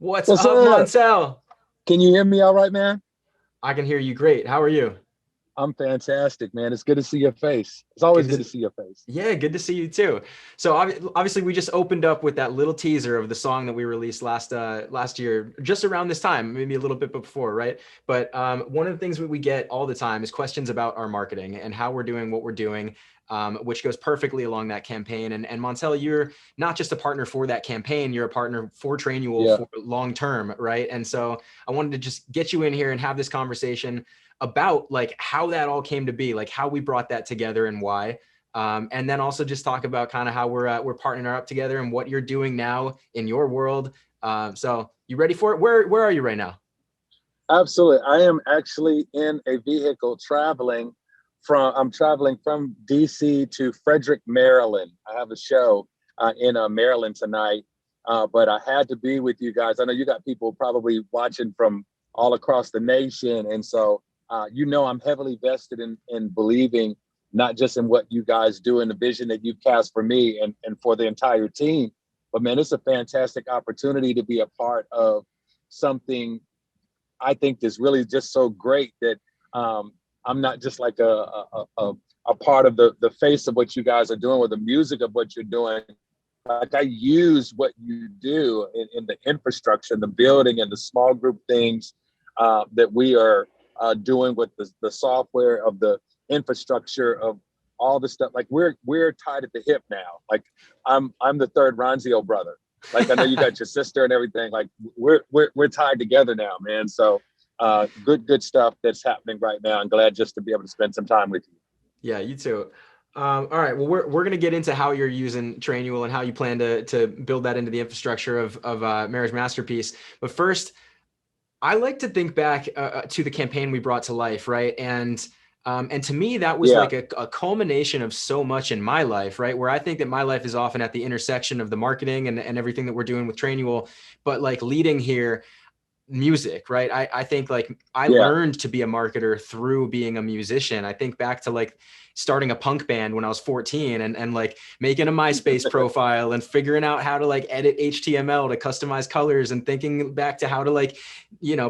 What's What's up, up? Montel? Can you hear me all right, man? I can hear you great. How are you? I'm fantastic, man. It's good to see your face. It's always Good good to, to see your face. yeah, good to see you too. So obviously we just opened up with that little teaser of the song that we released last year, just around this time, maybe a little bit before, right? But one of the things we get all the time is questions about our marketing and how we're doing what we're doing. Which goes perfectly along that campaign. And Montel, you're not just a partner for that campaign, you're a partner for Trainual Yeah, for long term, right? And so I wanted to just get you in here and have this conversation about like how that all came to be, like how we brought that together and why. And then also just talk about kind of how we're partnering up together and what you're doing now in your world. So you ready for it? Where are you right now? absolutely. I am actually in a vehicle I'm traveling from DC to Frederick, Maryland. I have a show in Maryland tonight, but I had to be with you guys. I know you got people probably watching from all across the nation. And so, I'm heavily vested in believing not just in what you guys do and the vision that you've cast for me and for the entire team, but man, it's a fantastic opportunity to be a part of something I think is really just so great that I'm not just like a part of the face of what you guys are doing or the music of what you're doing. Like I use what you do in the infrastructure, the building, and the small group things that we are doing with the software of the infrastructure of all the stuff. Like we're tied at the hip now. Like I'm the third Ronzio brother. Like I know you got your sister and everything. Like we're tied together now, man. So good stuff that's happening right now. I'm glad just to be able to spend some time with you. Yeah, you too. All right. Well, we're gonna get into how you're using Trainual and how you plan to build that into the infrastructure of Marriage Masterpiece. But first, I like to think back to the campaign we brought to life, right? And to me, that was Yeah, like a culmination of so much in my life, right? Where I think that my life is often at the intersection of the marketing and everything that we're doing with Trainual, but like leading here music, right? I think like I yeah. learned to be a marketer through being a musician. I think back to like starting a punk band when I was 14 and like making a MySpace profile and figuring out how to like edit HTML to customize colors and thinking back to how to like,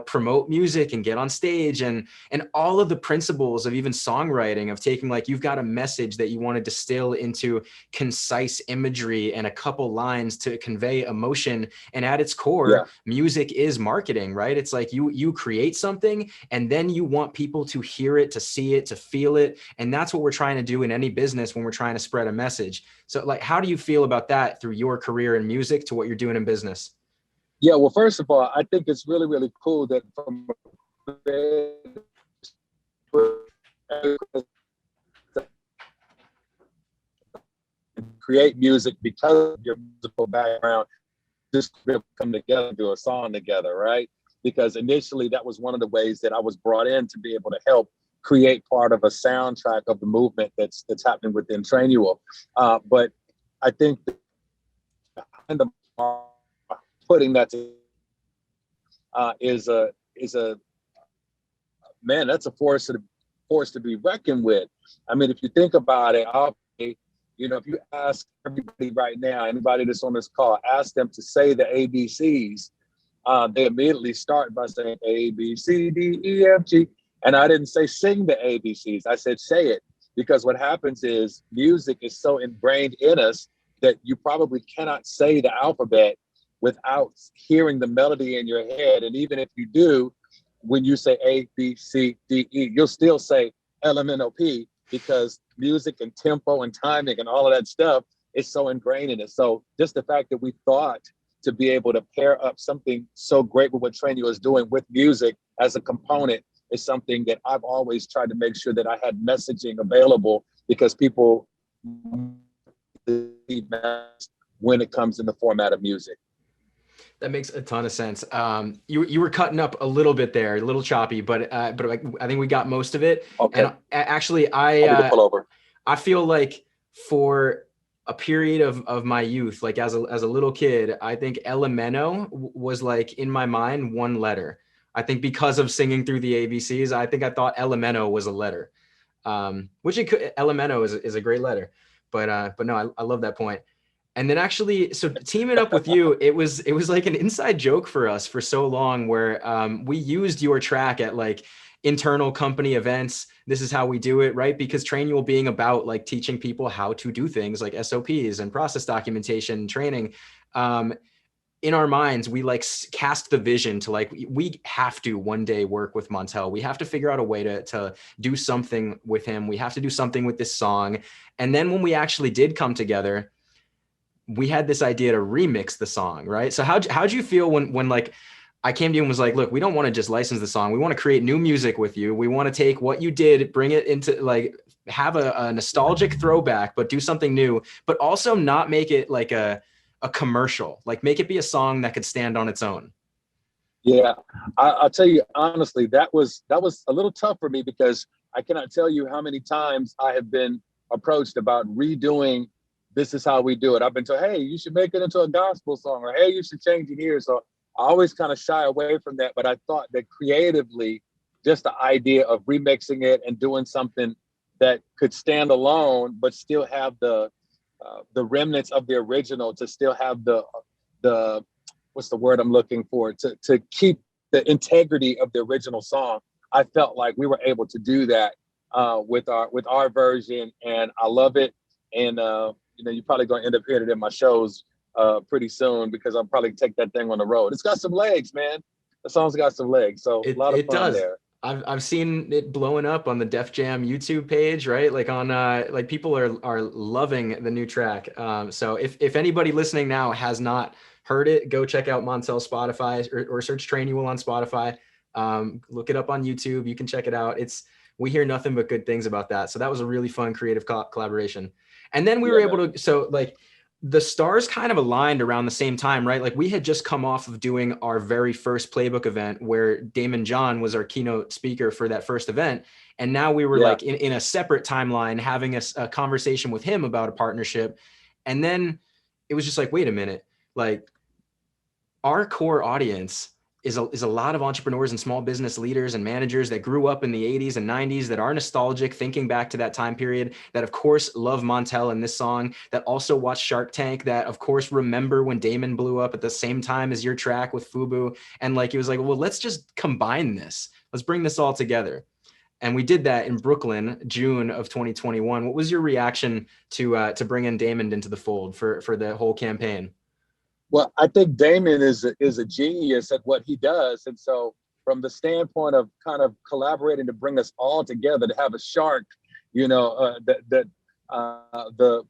promote music and get on stage and all of the principles of even songwriting of taking like you've got a message that you want to distill into concise imagery and a couple lines to convey emotion. And at its core, Yeah. music is marketing, right? It's like you create something and then you want people to hear it, to see it, to feel it. And that's what we're trying to do in any business when we're trying to spread a message. So like, how do you feel about that through your career in music to what you're doing in business? Yeah, well, first of all, I think it's really, really cool that from create music because of your musical background, just come together and do a song together, right? Because initially that was one of the ways that I was brought in to be able to help create part of a soundtrack of the movement that's happening within Trainual. But I think the putting that is a man, that's a force to be reckoned with. I mean, if you think about it, if you ask everybody right now, anybody that's on this call, ask them to say the ABCs, they immediately start by saying A, B, C, D, E, F, G. And I didn't say sing the ABCs. I said say it. Because what happens is music is so ingrained in us that you probably cannot say the alphabet without hearing the melody in your head. And even if you do, when you say A, B, C, D, E, you'll still say LMNOP because music and tempo and timing and all of that stuff is so ingrained in it. So just the fact that we thought to be able to pair up something so great with what Trainual is doing with music as a component is something that I've always tried to make sure that I had messaging available because people when it comes in the format of music. That makes a ton of sense. You were cutting up a little bit there, a little choppy, but like, I think we got most of it. And Okay, actually, I need to pull over. I feel like for a period of my youth, like as a little kid, I think Elemento was like in my mind one letter. I think because of singing through the ABCs, I think I thought Elemento was a letter, which it could. Elemento is a great letter, but no, I love that point. And then actually, so teaming up with you, it was like an inside joke for us for so long, where we used your track at like internal company events. This is how we do it, right? Because Trainual being about like teaching people how to do things like SOPs and process documentation training. Um, in our minds, we like cast the vision to like, we have to one day work with Montel. We have to figure out a way to do something with him. We have to do something with this song. And then when we actually did come together, we had this idea to remix the song, right? So how'd you feel when like I came to you and was like, look, we don't want to just license the song. We want to create new music with you. We want to take what you did, bring it into like have a nostalgic throwback, but do something new, but also not make it like a commercial, like make it be a song that could stand on its own. Yeah, I'll tell you honestly, that was a little tough for me because I cannot tell you how many times I have been approached about redoing This Is How We Do It. I've been told, hey, you should make it into a gospel song, or hey, you should change it here. So I always kind of shy away from that. But I thought that creatively, just the idea of remixing it and doing something that could stand alone, but still have the remnants of the original, to still have the what's the word I'm looking for, to keep the integrity of the original song. I felt like we were able to do that with our version, and I love it. And you're probably going to end up hearing it in my shows pretty soon, because I'll probably take that thing on the road. It's got some legs, man. The song's got some legs, so a lot of It fun does. there. I've seen it blowing up on the Def Jam YouTube page, right? Like on like people are loving the new track. So if anybody listening now has not heard it, go check out Montel Spotify, or search Trainual on Spotify. Look it up on YouTube. You can check it out. We hear nothing but good things about that. So that was a really fun creative collaboration. And then we were Yeah, able man. to, so like the stars kind of aligned around the same time, right? Like we had just come off of doing our very first playbook event where Damon John was our keynote speaker for that first event. And now we were Yeah. like in a separate timeline having a conversation with him about a partnership. And then it was just like, wait a minute, like our core audience is a lot of entrepreneurs and small business leaders and managers that grew up in the 80s and 90s, that are nostalgic, thinking back to that time period, that of course love Montel and this song, that also watch Shark Tank, that of course remember when Damon blew up at the same time as your track with Fubu. And like, it was like, well, let's just combine this. Let's bring this all together. And we did that in Brooklyn, June of 2021. What was your reaction to bring in Damon into the fold for the whole campaign? Well, I think Damon is a genius at what he does, and so from the standpoint of kind of collaborating to bring us all together, to have a shark, the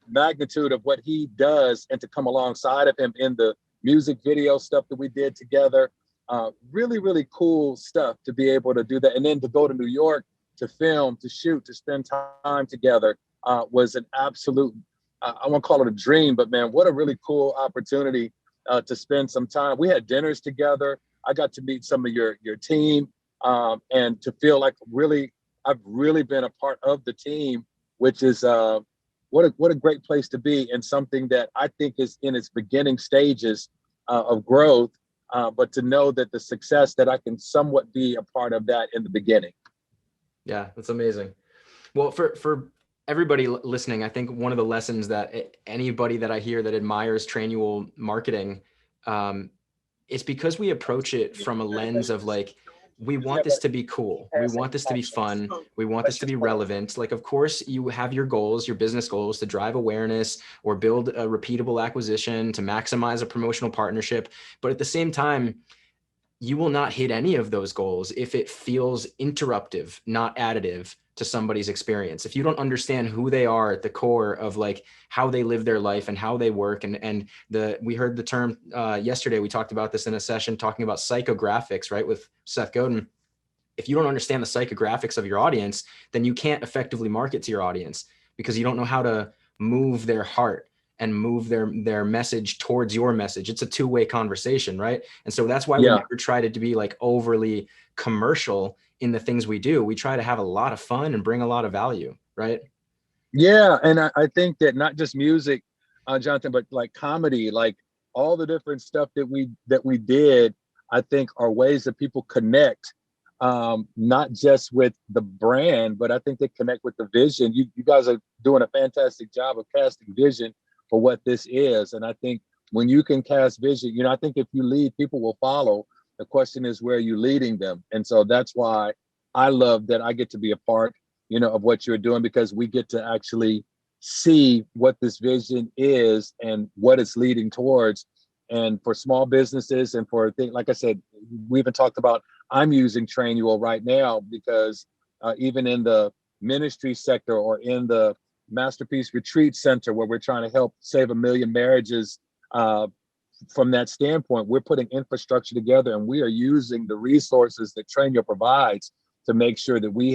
magnitude of what he does, and to come alongside of him in the music video stuff that we did together, really really cool stuff to be able to do that, and then to go to New York to film, to shoot, to spend time together was an absolute. I won't call it a dream, but man, what a really cool opportunity to spend some time. We had dinners together. I got to meet some of your team, and to feel like I've really been a part of the team, which is what a great place to be, and something that I think is in its beginning stages of growth. But to know that the success, that I can somewhat be a part of that in the beginning. Yeah, that's amazing. Well, for everybody listening, I think one of the lessons that anybody that I hear that admires Trainual marketing, it's because we approach it from a lens of like, we want this to be cool. We want this to be fun. We want this to be relevant. Like, of course, you have your goals, your business goals to drive awareness or build a repeatable acquisition, to maximize a promotional partnership. But at the same time, you will not hit any of those goals if it feels interruptive, not additive to somebody's experience. If you don't understand who they are at the core of like how they live their life and how they work, and we heard the term yesterday, we talked about this in a session talking about psychographics, right, with Seth Godin. If you don't understand the psychographics of your audience, then you can't effectively market to your audience, because you don't know how to move their heart and move their message towards your message. It's a two-way conversation, right? And so that's why we Yeah. never try to be like overly commercial in the things we do. We try to have a lot of fun and bring a lot of value, right? Yeah, and I think that not just music, Jonathan, but like comedy, like all the different stuff that we did, I think are ways that people connect, not just with the brand, but I think they connect with the vision. You guys are doing a fantastic job of casting vision for what this is. And I think when you can cast vision, I think if you lead, people will follow. The question is, where are you leading them? And so that's why I love that I get to be a part, of what you're doing, because we get to actually see what this vision is and what it's leading towards. And for small businesses and for things, like I said, we even talked about, I'm using Trainual right now because even in the ministry sector or in the Masterpiece Retreat Center, where we're trying to help save 1 million marriages, from that standpoint, we're putting infrastructure together and we are using the resources that Trainual provides to make sure that we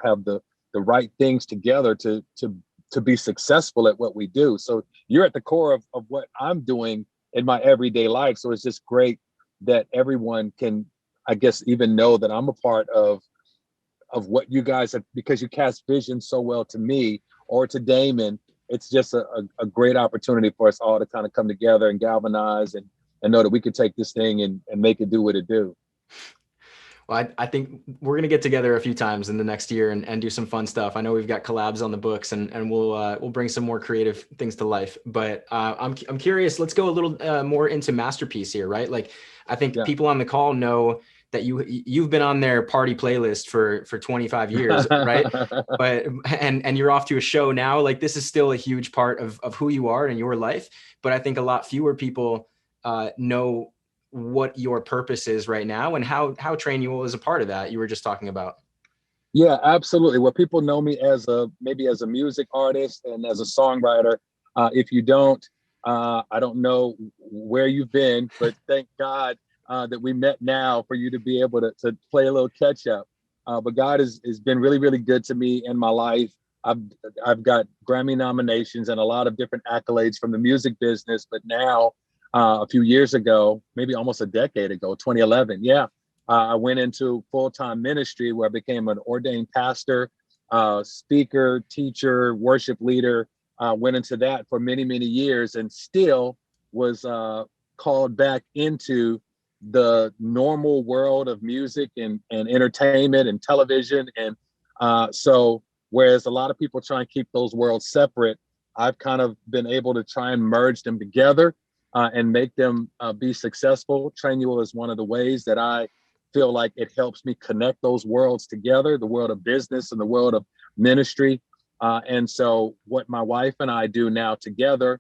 have the right things together to be successful at what we do. So you're at the core of what I'm doing in my everyday life. So it's just great that everyone can, I guess, even know that I'm a part of what you guys have, because you cast vision so well to me or to Damon. It's just a great opportunity for us all to kind of come together and galvanize and know that we can take this thing and make it do what it do. Well, I think we're going to get together a few times in the next year and do some fun stuff. I know we've got collabs on the books and we'll bring some more creative things to life, but I'm curious, let's go a little more into Masterpiece here, right? Like, I think people on the call know that you've been on their party playlist for 25 years, right? But and you're off to a show now. Like, this is still a huge part of who you are in your life. But I think a lot fewer people know what your purpose is right now and how Trainual is a part of that you were just talking about. Yeah, absolutely. Well, people know me maybe as a music artist and as a songwriter. If you don't, I don't know where you've been, but thank God that we met now for you to be able to play a little catch up. But God has been really, really good to me in my life. I've got Grammy nominations and a lot of different accolades from the music business. But now, a few years ago, maybe almost a decade ago, 2011, I went into full-time ministry where I became an ordained pastor, speaker, teacher, worship leader. Went into that for many, many years and still was called back into the normal world of music and entertainment and television. And so whereas a lot of people try and keep those worlds separate, I've kind of been able to try and merge them together and make them be successful. Trainual is one of the ways that I feel like it helps me connect those worlds together, the world of business and the world of ministry. And so what my wife and I do now together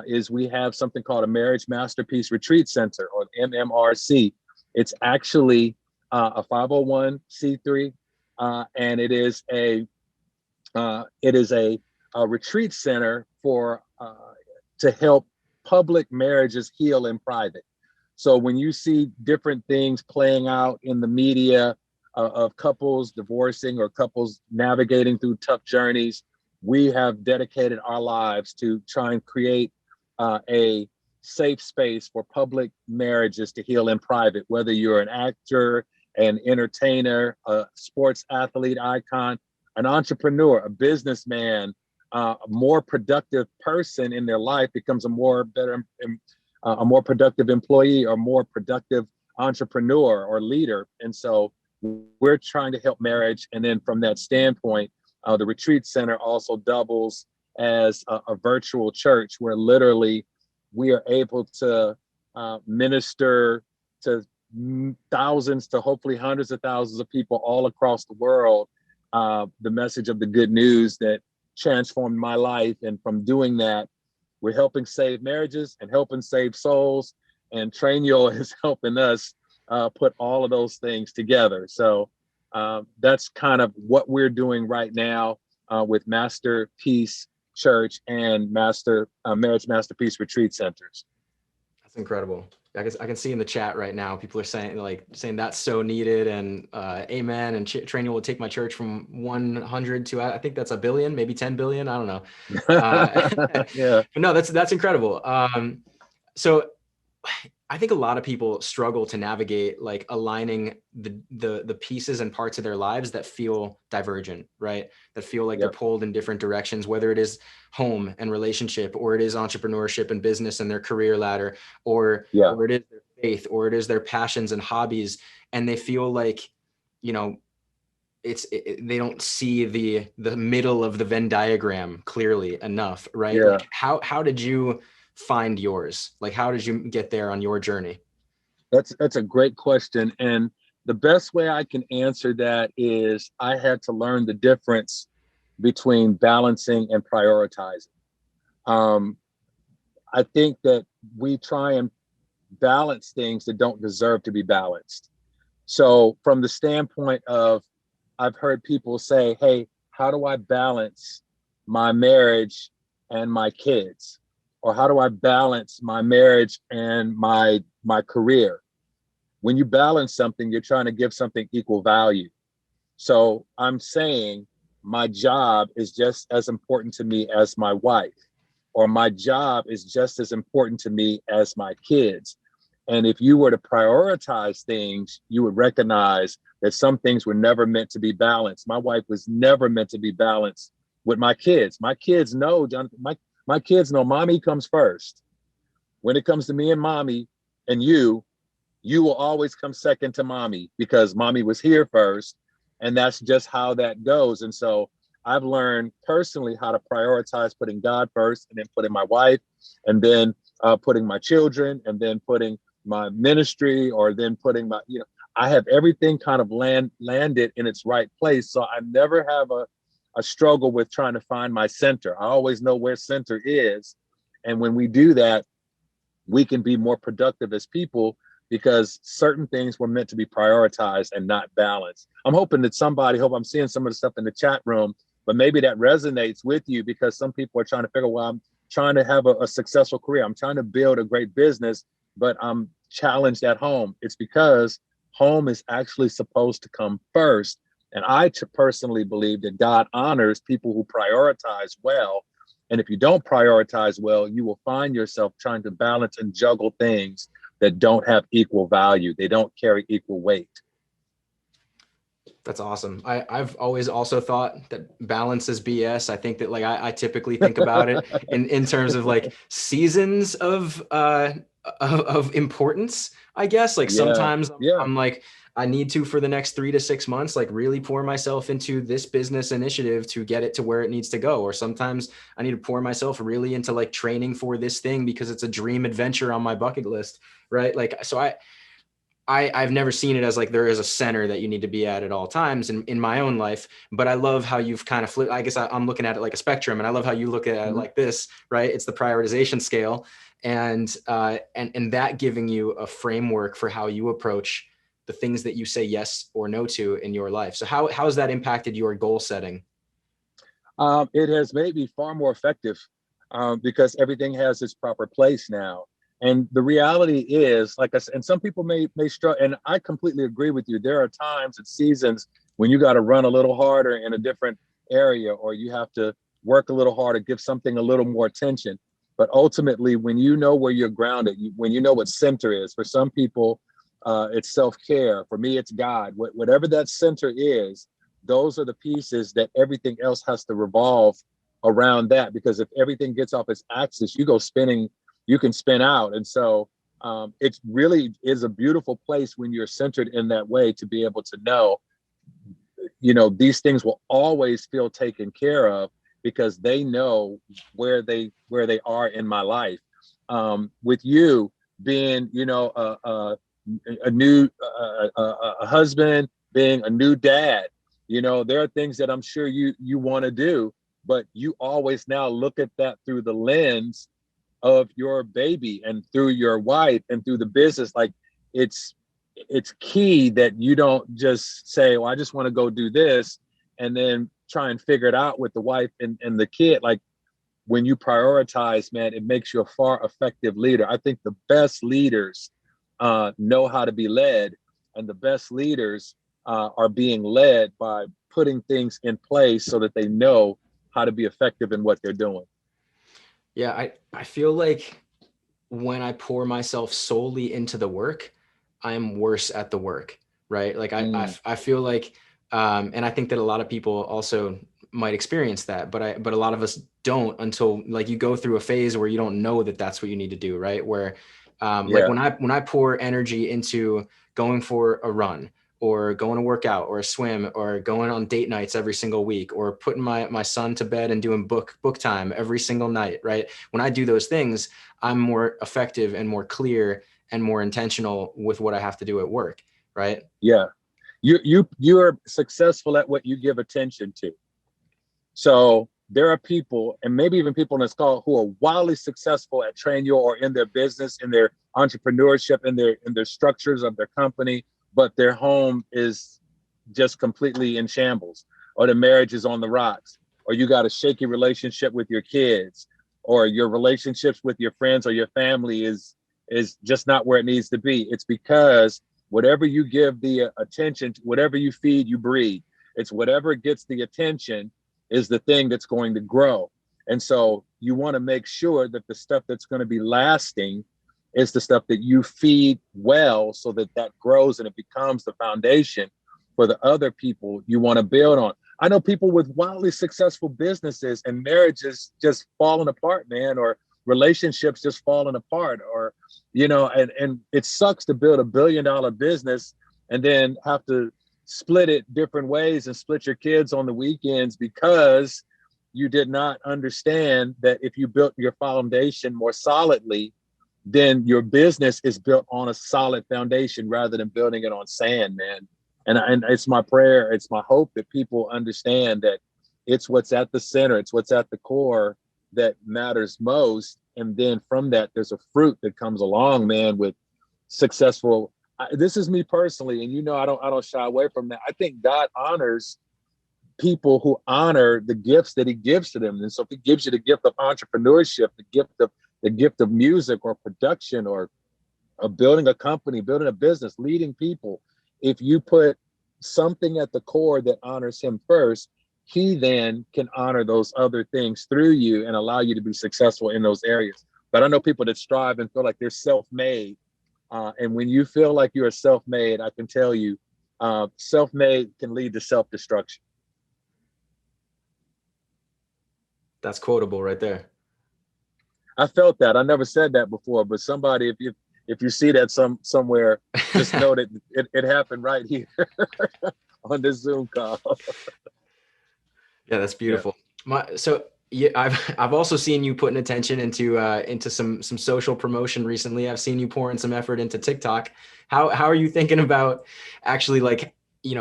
is we have something called a Marriage Masterpiece Retreat Center, or MMRC. It's actually a 501c3, and it is a retreat center for to help public marriages heal in private. So when you see different things playing out in the media of couples divorcing or couples navigating through tough journeys, we have dedicated our lives to try and create a safe space for public marriages to heal in private, whether you're an actor, an entertainer, a sports athlete icon, an entrepreneur, a businessman, a more productive person in their life becomes a more productive employee or more productive entrepreneur or leader. And so we're trying to help marriage. And then from that standpoint, the retreat center also doubles as a virtual church where literally we are able to minister to thousands to hopefully hundreds of thousands of people all across the world, the message of the good news that transformed my life. And from doing that, we're helping save marriages and helping save souls. And Trainual is helping us put all of those things together. So that's kind of what we're doing right now with Masterpiece Church and Marriage Masterpiece Retreat Centers. That's incredible. I can see in the chat right now, people are saying that's so needed and amen. And Trainual will take my church from 100 to, I think that's 1 billion, maybe 10 billion. I don't know. Yeah. But no, that's incredible. So I think a lot of people struggle to navigate like aligning the pieces and parts of their lives that feel divergent, right? That feel like they're pulled in different directions, whether it is home and relationship, or it is entrepreneurship and business and their career ladder, or it is their faith, or it is their passions and hobbies. And they feel like, they don't see the middle of the Venn diagram clearly enough, right? Yeah, Like how did you find yours? Like how did you get there on your journey? that's a great question. And the best way I can answer that is I had to learn the difference between balancing and prioritizing. Um, I think that we try and balance things that don't deserve to be balanced. So, from the standpoint of, I've heard people say, hey, how do I balance my marriage and my kids? Or how do I balance my marriage and my career? When you balance something, you're trying to give something equal value. So I'm saying my job is just as important to me as my wife, or my job is just as important to me as my kids. And if you were to prioritize things, you would recognize that some things were never meant to be balanced. My wife was never meant to be balanced with my kids. My kids know, Jonathan, my kids know mommy comes first. When it comes to me and mommy and you will always come second to mommy because mommy was here first. And that's just how that goes. And so I've learned personally how to prioritize putting God first, and then putting my wife, and then putting my children, and then putting my ministry, or then putting my, I have everything kind of landed in its right place. So I never have a struggle with trying to find my center. I always know where center is. And when we do that, we can be more productive as people, because certain things were meant to be prioritized and not balanced. I'm hoping that hope I'm seeing some of the stuff in the chat room, but maybe that resonates with you, because some people are trying to figure, well, I'm trying to have a successful career. I'm trying to build a great business, but I'm challenged at home. It's because home is actually supposed to come first. And I personally believe that God honors people who prioritize well. And if you don't prioritize well, you will find yourself trying to balance and juggle things that don't have equal value. They don't carry equal weight. That's awesome. I've always also thought that balance is BS. I think that like I typically think about it in terms of like seasons of importance, I guess. Like Yeah, sometimes yeah. I'm like, I need to, for the next 3 to 6 months, like really pour myself into this business initiative to get it to where it needs to go. Or sometimes I need to pour myself really into like training for this thing because it's a dream adventure on my bucket list. Right. Like, so I've never seen it as like there is a center that you need to be at all times in my own life. But I love how you've kind of flipped. I guess I'm looking at it like a spectrum, and I love how you look at it Mhm. like this, right? It's the prioritization scale, and that giving you a framework for how you approach the things that you say yes or no to in your life. So how has that impacted your goal setting? It has made me far more effective, because everything has its proper place now. And the reality is, like I said, and some people may struggle, and I completely agree with you. There are times and seasons when you got to run a little harder in a different area, or you have to work a little harder, give something a little more attention. But ultimately, when you know where you're grounded, when you know what center is, for some people, it's self-care. For me, it's God. Whatever that center is, those are the pieces that everything else has to revolve around that. Because if everything gets off its axis, you go spinning, you can spin out. And so it really is a beautiful place when you're centered in that way, to be able to know, these things will always feel taken care of, because they know where they are in my life. With you being, a new a husband, being a new dad, there are things that I'm sure you want to do, but you always now look at that through the lens of your baby, and through your wife, and through the business. Like, it's it's key that you don't just say, well, I just want to go do this, and then try and figure it out with the wife and the kid. Like, when you prioritize, man, it makes you a far effective leader. I think the best leaders know how to be led, and the best leaders are being led by putting things in place so that they know how to be effective in what they're doing. Yeah, I feel like when I pour myself solely into the work, I'm worse at the work, right? Like Mm, I feel like, and I think that a lot of people also might experience that, but a lot of us don't until like you go through a phase where you don't know that that's what you need to do, right? Where, like yeah. when I pour energy into going for a run, or going to work out or swim or going on date nights every single week or putting my son to bed and doing book time every single night, right? When I do those things, I'm more effective and more clear and more intentional with what I have to do at work, right? Yeah. You are successful at what you give attention to. So there are people, and maybe even people in this call, who are wildly successful at Trainyo or in their business, in their entrepreneurship, in their structures of their company, but their home is just completely in shambles, or the marriage is on the rocks, or you got a shaky relationship with your kids, or your relationships with your friends or your family is just not where it needs to be. It's because whatever you give the attention to, whatever you feed, you breed. It's whatever gets the attention is the thing that's going to grow. And so you want to make sure that the stuff that's going to be lasting is the stuff that you feed well, so that that grows and it becomes the foundation for the other people you want to build on. I know people with wildly successful businesses and marriages just falling apart, man, or relationships just falling apart, or, and it sucks to build $1 billion business and then have to split it different ways and split your kids on the weekends because you did not understand that if you built your foundation more solidly, then your business is built on a solid foundation rather than building it on sand, man. And it's my prayer, it's my hope that people understand that it's what's at the center, it's what's at the core that matters most. And then from that, there's a fruit that comes along, man, with successful. This is me personally, and I don't shy away from that. I think God honors people who honor the gifts that he gives to them. And so if he gives you the gift of entrepreneurship, the gift of music or production or building a company, building a business, leading people, if you put something at the core that honors him first, he then can honor those other things through you and allow you to be successful in those areas. But I know people that strive and feel like they're self-made. And when you feel like you're self-made, I can tell you, self-made can lead to self-destruction. That's quotable right there. I felt that. I never said that before, but somebody, if you see that somewhere, just know that it happened right here on this Zoom call. Yeah, that's beautiful. Yeah. I've also seen you putting attention into some social promotion recently. I've seen you pouring some effort into TikTok. How are you thinking about actually, like,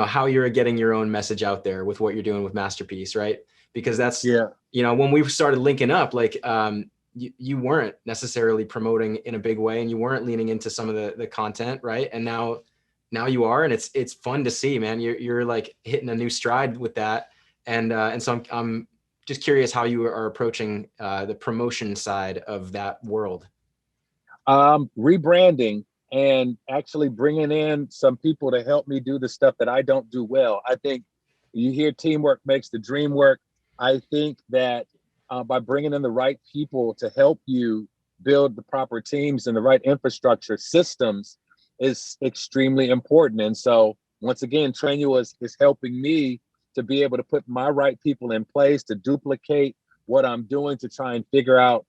how you're getting your own message out there with what you're doing with Masterpiece, right? Because that's, when we started linking up, like, you weren't necessarily promoting in a big way and you weren't leaning into some of the content, right? And now you are, and it's fun to see, man. You're like hitting a new stride with that. And so I'm just curious how you are approaching the promotion side of that world. Rebranding and actually bringing in some people to help me do the stuff that I don't do well. I think you hear teamwork makes the dream work. I think that by bringing in the right people to help you build the proper teams and the right infrastructure systems is extremely important. And so once again, Trainyo is helping me to be able to put my right people in place to duplicate what I'm doing, to try and figure out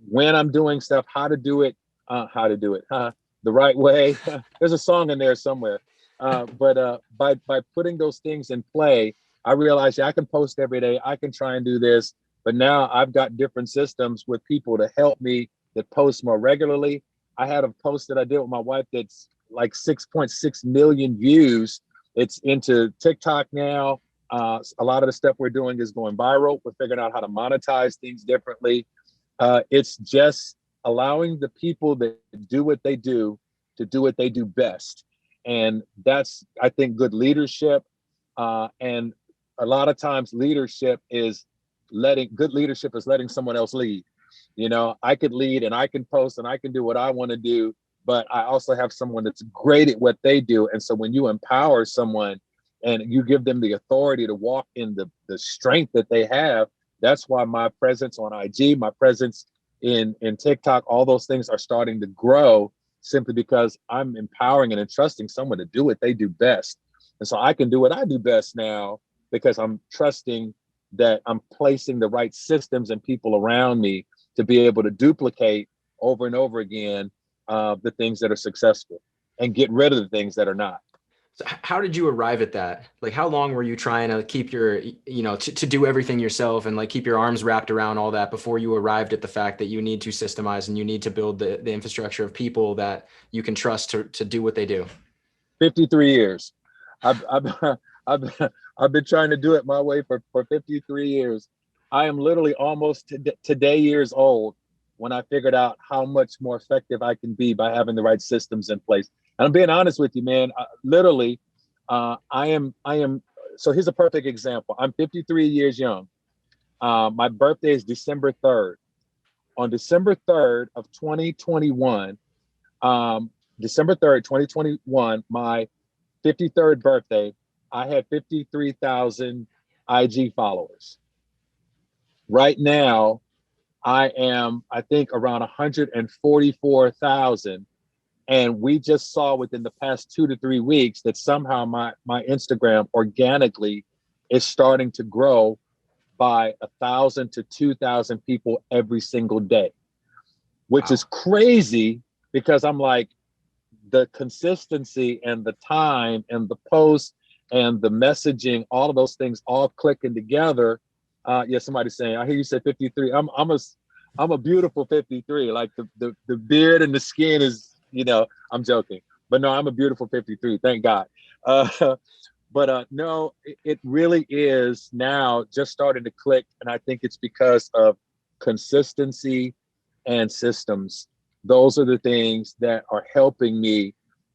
when I'm doing stuff, how to do it the right way. There's a song in there somewhere. But by putting those things in play, I realized I can post every day. I can try and do this, but now I've got different systems with people to help me that post more regularly. I had a post that I did with my wife that's like 6.6 million views. It's into TikTok now. A lot of the stuff we're doing is going viral. We're figuring out how to monetize things differently. It's just allowing the people that do what they do to do what they do best. And that's, I think, good leadership. And a lot of times leadership is letting someone else lead. I could lead and I can post and I can do what I want to do, but I also have someone that's great at what they do. And so when you empower someone and you give them the authority to walk in the strength that they have, that's why my presence on IG, my presence in TikTok, all those things are starting to grow, simply because I'm empowering and entrusting someone to do what they do best. And so I can do what I do best now because I'm trusting that I'm placing the right systems and people around me to be able to duplicate over and over again the things that are successful and get rid of the things that are not. So how did you arrive at that? Like, how long were you trying to keep your, to do everything yourself and like keep your arms wrapped around all that before you arrived at the fact that you need to systemize and you need to build the infrastructure of people that you can trust to do what they do? 53 years. I've I've I've been trying to do it my way for 53 years. I am literally almost today years old when I figured out how much more effective I can be by having the right systems in place. And I'm being honest with you, man. Literally, I am. So here's a perfect example. I'm 53 years young. My birthday is December 3rd. On December 3rd of 2021, December 3rd, 2021, my 53rd birthday, I had 53,000 IG followers. Right now, I am, I think, around 144,000. And we just saw within the past 2 to 3 weeks that somehow my Instagram organically is starting to grow by 1,000 to 2,000 people every single day, which is crazy because I'm like, the consistency and the time and the post and the messaging, all of those things all clicking together. Yeah, somebody's saying, I hear you said 53. I'm a beautiful 53. Like the beard and the skin is, I'm joking, but no, I'm a beautiful 53. Thank God. But no, it really is now just starting to click. And I think it's because of consistency and systems. Those are the things that are helping me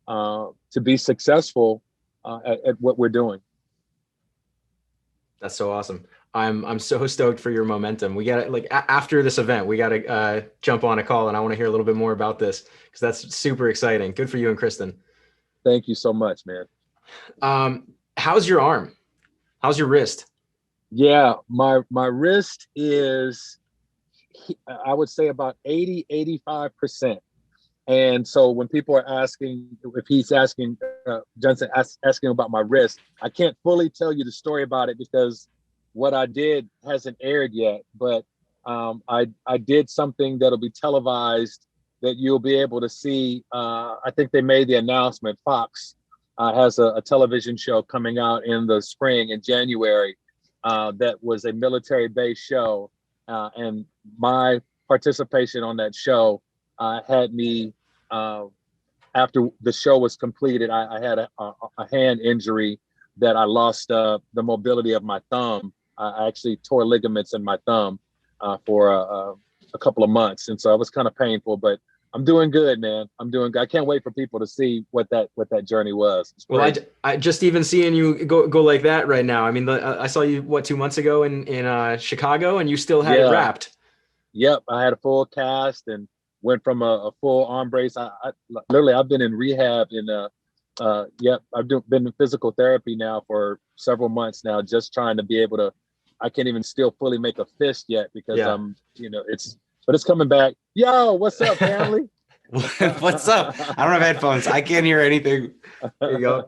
to be successful at what we're doing. That's so awesome. I'm so stoked for your momentum. We got to like after this event, we got to jump on a call, and I want to hear a little bit more about this because that's super exciting. Good for you and Kristen. Thank you so much, man. How's your arm? How's your wrist? Yeah, my wrist is, I would say about 85%. And so when people are asking, if he's asking, Johnson asking about my wrist, I can't fully tell you the story about it because what I did hasn't aired yet. But I did something that'll be televised that you'll be able to see. I think they made the announcement. Fox has a television show coming out in the spring in January that was a military-based show. And my participation on that show had me, after the show was completed, I had a hand injury that I lost the mobility of my thumb. I actually tore ligaments in my thumb for a couple of months. And so it was kind of painful, but I'm doing good, man. I'm doing good. I can't wait for people to see what that journey was. Well, I just even seeing you go like that right now. I mean, I saw you 2 months ago in Chicago, and you still had it wrapped. Yep, I had a full cast and went from a full arm brace. I literally, I've been in rehab I've been in physical therapy now for several months now, just trying to be able to. I can't even still fully make a fist yet because but it's coming back. Yo, what's up, family? What's up? I don't have headphones. I can't hear anything. There you go.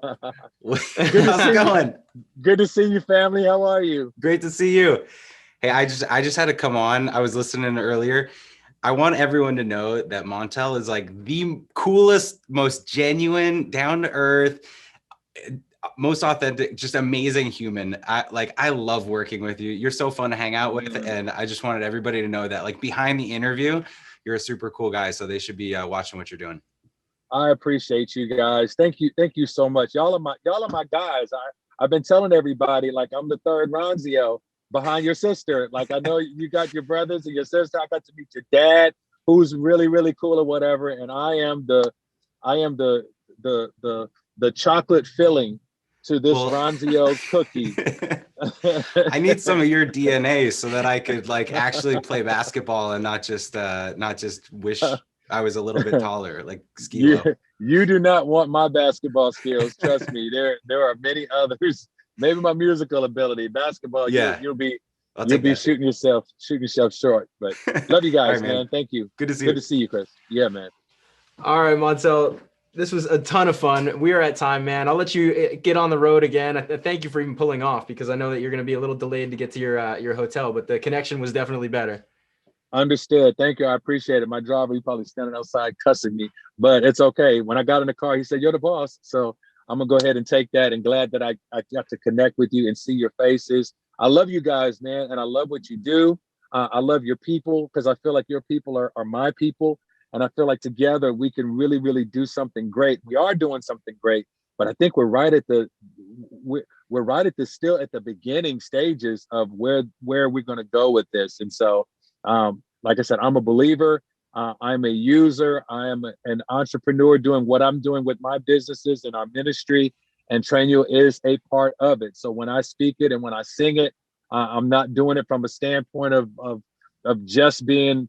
How's it going? Good to see you, family. How are you? Great to see you. Hey, I just had to come on. I was listening earlier. I want everyone to know that Montel is like the coolest, most genuine, down to earth, most authentic, just amazing human. I love working with you. You're so fun to hang out with. And I just wanted everybody to know that like behind the interview, you're a super cool guy. So they should be watching what you're doing. I appreciate you guys. Thank you so much. Y'all are my guys. I've been telling everybody like I'm the third Ronzio behind your sister. Like I know you got your brothers and your sister. I got to meet your dad, who's really, really cool or whatever. And I am the chocolate filling to this Ronzio cookie. I need some of your DNA so that I could like actually play basketball and not just wish I was a little bit taller, like ski low. You do not want my basketball skills. Trust me. There are many others. Maybe my musical ability, basketball. Yeah, you'll be shooting yourself short. But love you guys, right, man. Thank you. Good to see you. Good to see you, Chris. Yeah, man. All right, Montel. This was a ton of fun. We are at time, man. I'll let you get on the road again. Thank you for even pulling off because I know that you're going to be a little delayed to get to your hotel, but the connection was definitely better. Understood. Thank you. I appreciate it. My driver, he probably standing outside cussing me, but it's okay. When I got in the car, he said, "You're the boss." So I'm gonna go ahead and take that, and glad that I got to connect with you and see your faces. I love you guys, man, and I love what you do. I love your people, because I feel like your people are my people, and I feel like together we can really, really do something great. We are doing something great, but I think we're right at the we're right at the still at the beginning stages of where we're going to go with this. And so, like I said, I'm a believer. I'm a user. I am an entrepreneur doing what I'm doing with my businesses and our ministry, and Trainual is a part of it. So when I speak it and when I sing it, I'm not doing it from a standpoint of just being,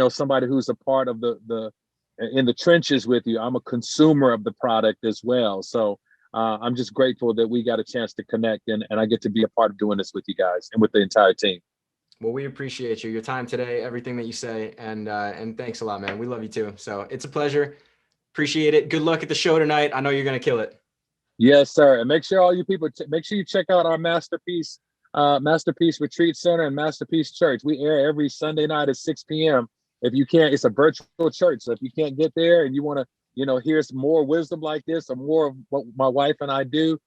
somebody who's a part of the in the trenches with you. I'm a consumer of the product as well. So I'm just grateful that we got a chance to connect, and I get to be a part of doing this with you guys and with the entire team. Well, we appreciate you, your time today, everything that you say, and thanks a lot, man. We love you too. So it's a pleasure. Appreciate it. Good luck at the show tonight. I know you're going to kill it. Yes, sir. And make sure all you people, make sure you check out our Masterpiece Retreat Center and Masterpiece Church. We air every Sunday night at 6 p.m. If you can't, it's a virtual church. So if you can't get there and you want to, hear some more wisdom like this or more of what my wife and I do,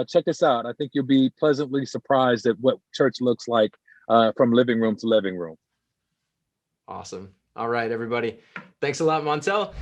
check us out. I think you'll be pleasantly surprised at what church looks like from living room to living room. Awesome. All right, everybody. Thanks a lot, Montel.